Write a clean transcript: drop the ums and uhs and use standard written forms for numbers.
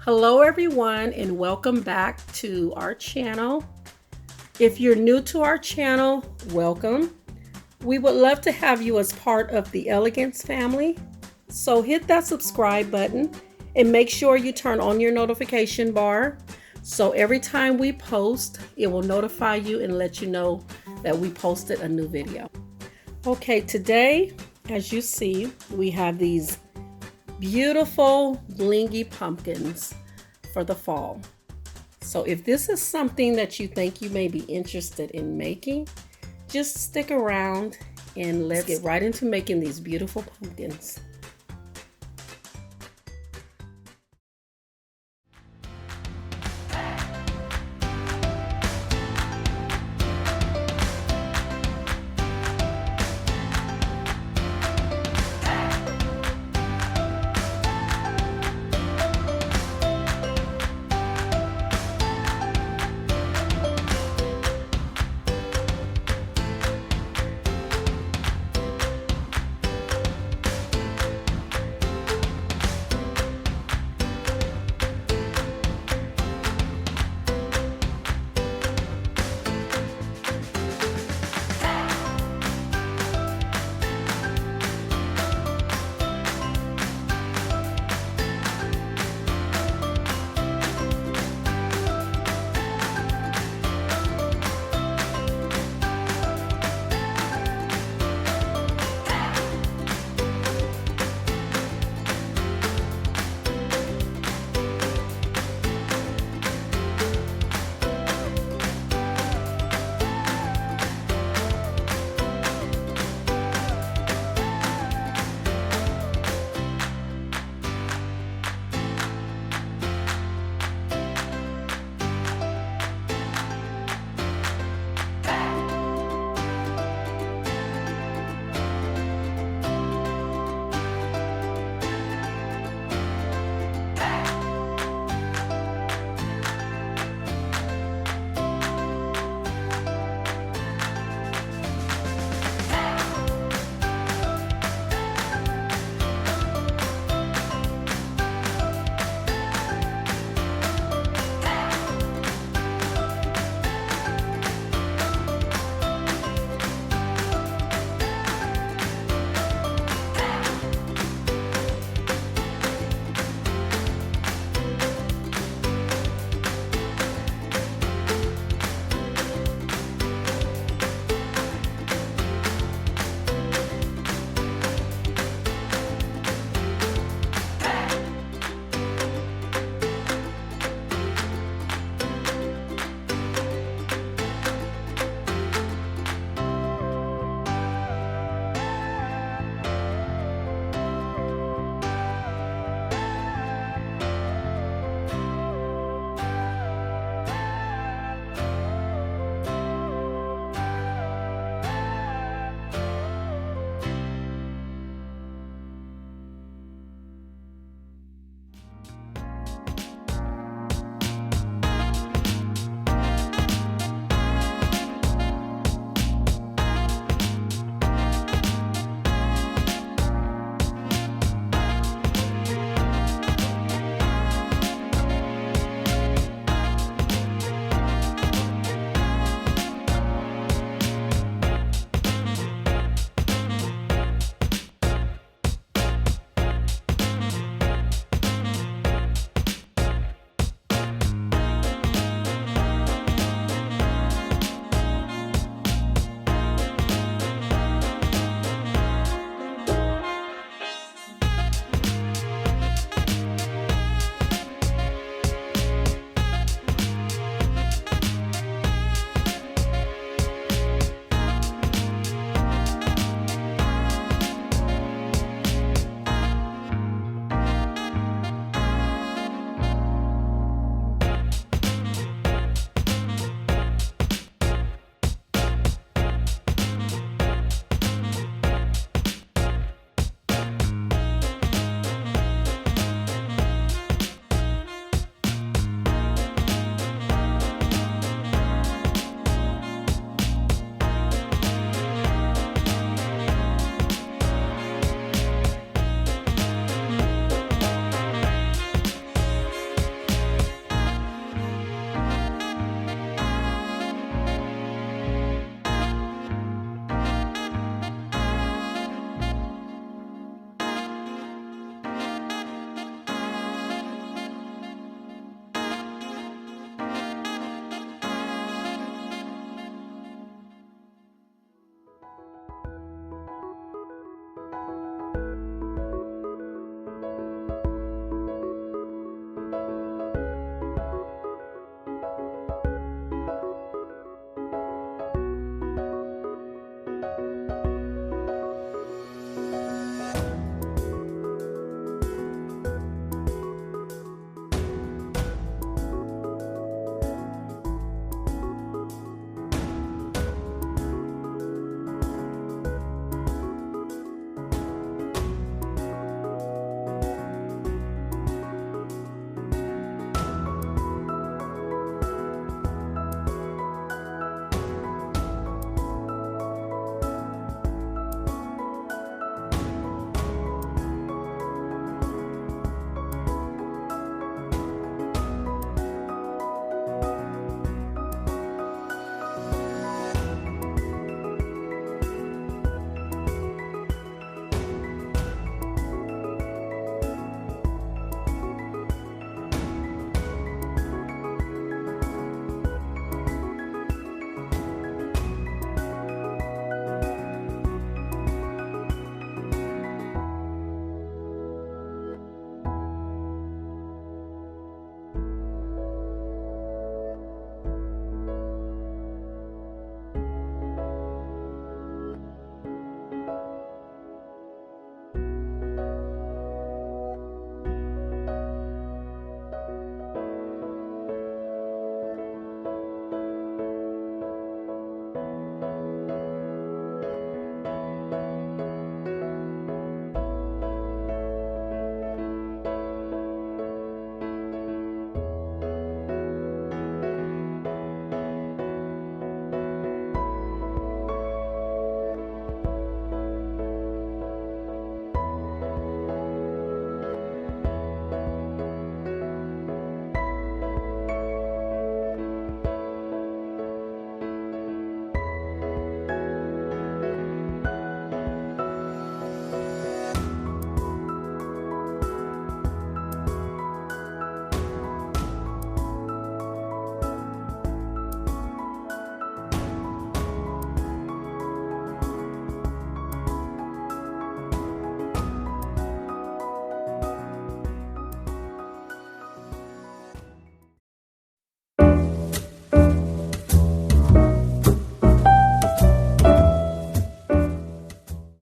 Hello everyone and welcome back to our channel. If you're new to our channel, welcome. We would love to have you as part of the Elegance family. So hit that subscribe button and make sure you turn on your notification bar. So every time we post, it will notify you and let you know that we posted a new video. Okay, today, as you see, we have these beautiful blingy pumpkins for the fall. So if this is something that you think you may be interested in making, just stick around and let's get right into making these beautiful pumpkins.